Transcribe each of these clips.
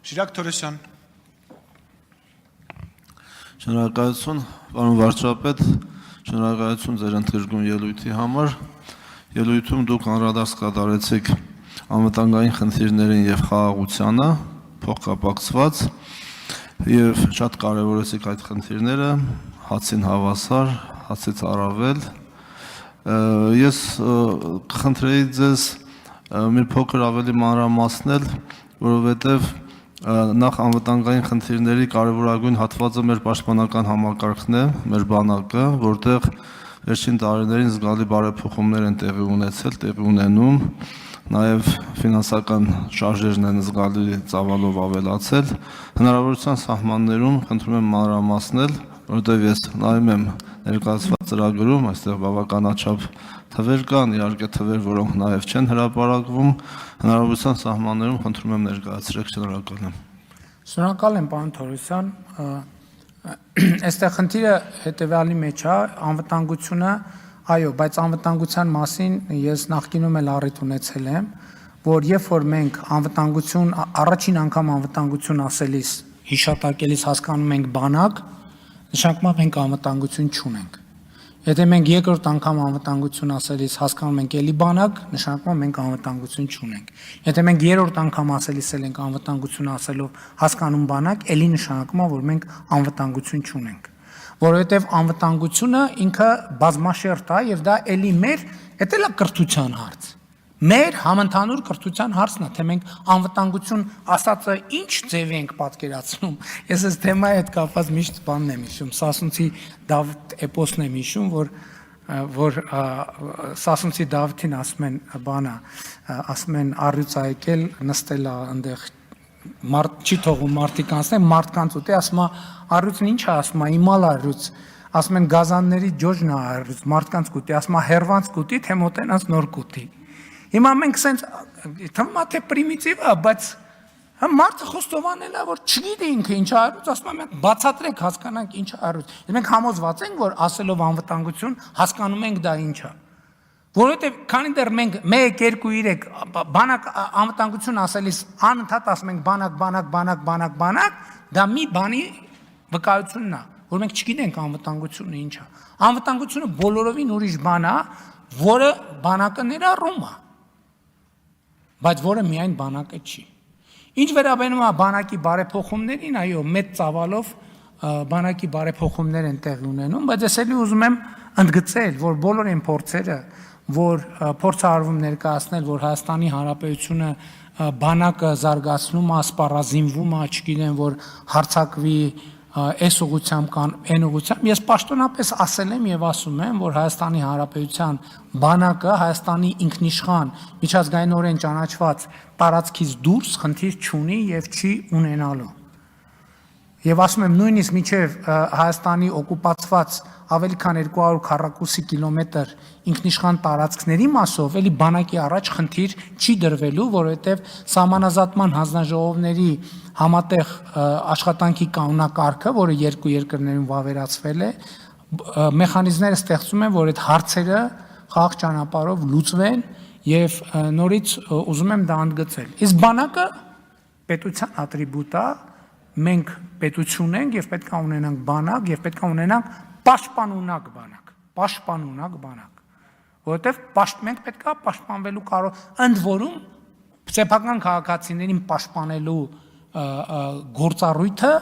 Շիրակ Թորեսյան։ Շնորհակալություն, պարոն վարչապետ, շնորհակալություն ձեր ընդգրկուն ելույթի համար։ Ելույթում դուք անդրադարձ կատարեցիք անվտանգային խնդիրներին եւ խաղաղությանը, փոխկապակցված եւ շատ կարեւորեցիք այդ խնդիրները, հացին հավասար, հացից առավել։ Ես կխնդրեի ձեզ մի փոքր ավելի մանրամասնել, որովհետեւ նախ անվտանգային խնդիրների կարևորագույն հատվածը մեր պաշտպանական համակարգն է, մեր բանակը, որտեղ վերջին տարիներին զգալի բարեփոխումներ են տեղի ունեցել, տեղի ունենում, նաև ֆինանսական շարժերն են զգալի ծավալով ավելացել։ Հնարավորության սահմաններում խնդրում եմ մանրամասնել, որովհետև ես նայում եմ ներկայացված ծրագրում, այստեղ բավականաչափ թվեր կան, իհարկե թվեր, որոնք նաև չեն հրապարակվում, հնարավորության սահմաններում խնդրում եմ ներկայացրեք, շնորհակալ եմ։ Շնորհակալ եմ, պարոն Թորոսյան։ Այստեղ խնդիրը հետևյալի մեջ է, անվտանգությունը, այո, բայց անվտանգության մասին ես նախկինում էլ առիթ ունեցել եմ, որ երբ որ մենք անվտանգություն, առաջին անգամ անվտանգություն ասելիս, հիշատակելիս հասկանում ենք բանակ, նշանակում է մենք անվտանգություն չունենք։ Եթե մենք երկրորդ անգամ անվտանգություն ասելիս հասկանում ենք էլի բանակ, նշանակում է մենք անվտանգություն չունենք։ Եթե մենք երրորդ անգամ ասելիս ենք անվտանգություն ասելով հասկանում բանակ, էլի նշանակում է, որ մենք անվտանգություն չունենք։ Որովհետև անվտանգությունը ինքը բազմաշերտ է եւ դա էլի մեր, դա էլ է կրթության հարց։ Մեր համընդհանուր կրթության հարցն է, թե մենք անվտանգություն ասածը ինչ ձև ենք պատկերացնում։ Ես այս թեմայի հետ կապված միշտ բանն եմ հիշում, Սասունցի Դավթ էպոսն եմ հիշում, որ Սասունցի Դավթին ասում են բանը, ասում են առյուծ ա եկել, նստել է այնտեղ, չի թողում մարդիկ անցնեն, մարդկանց ուտի, ասում է առյուծն ինչ է, ասում է իմալ առյուծ, ասում են գազանների ջոջն է առյուծ, մարդկանց կուտի, ասում է հերվանց կուտի, թե մոտենանց նոր կուտի։ Հիմա մենք սենց թվում է թե պրիմիտիվ է, բայց մարդը խոստովանել է, որ չգիտի ինքը ինչ է առյուծ, ասում է մենք բացատրեք, հասկանանք ինչ է առյուծ։ Մենք համոզված ենք, որ ասելով անվտանգություն հասկանում ենք դա ինչ է։ Որովհետև քանի դեռ մենք 1, 2, 3 բանակ անվտանգություն ասելիս անընդհատ ասում ենք բանակ, դա մի բանի վկայությունն է, որ մենք չգիտենք անվտանգությունը ինչ է։ Անվտանգությունը բոլորովին ուրիշ բան է, որը բանակը ներառում է, բայց որը միայն բանակը չի։ Ինչ վերաբերում է բանակի բարեփոխումներին, այո, մեծ ծավալով բանակի բարեփոխումներ են տեղի ունենում, բայց ես էլի ուզում եմ ընդգծել, որ բոլոր այն փորձերը, որ փորձ արվում ներկայացնել, որ Հայաստանի Հանրապետությունը բանակը զարգացնում է, սպառազինվում է, չգիտեմ, որ հարձակվի այս ուղղությամբ կան, այն ուղղությամբ, ես պաշտոնապես ասել եմ եւ ասում եմ, որ Հայաստանի Հանրապետության բանակը Հայաստանի ինքնիշխան միջազգայինորեն ճանաչված տարածքից դուրս խնդիր չունի եւ չի ունենալու։ Եվ ասում եմ նույնիսկ մինչև Հայաստանի օկուպացված ավելի քան 200 քառակուսի կիլոմետր ինքնիշխան տարածքների մասով էլի բանակի առաջ խնդիր չի դրվելու, որովհետև սահմանազատման հանձնաժողովների համատեղ աշխատանքի կանոնակարգը, որը երկու երկրներում վավերացվել է, մեխանիզմները ստեղծում են, որ այդ հարցերը խաղաղ ճանապարհով լուծվեն եւ նորից ուզում եմ դա ընդգծել։ Իսկ բանակը պետության ատրիբուտ է, մենք պետություն ենք եւ պետք է ունենանք բանակ եւ պետք է ունենանք պաշտպանունակ բանակ, որովհետեւ մենք պետք է պաշտպանվելու կարող, ընդ որում սեփական քաղաքացիներին պաշտպանելու գործառույթը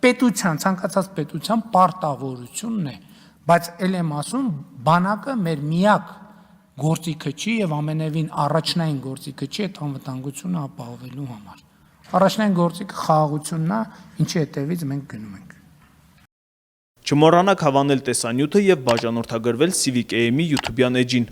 պետության, ցանկացած պետության պարտավորությունն է, բայց ել եմ ասում, բանակը մեր միակ գործիքը չի եւ ամենևին առաջնային գործիքը չի այդ անվտանգությունը ապահովելու համար։ Առաջնային գործիքը խաղաղությունն է, ինչի հետևից մենք գնում ենք։ Չմոռանաք հավանել տեսանյութը եւ բաժանորդագրվել Civic AM-ի YouTube-յան էջին։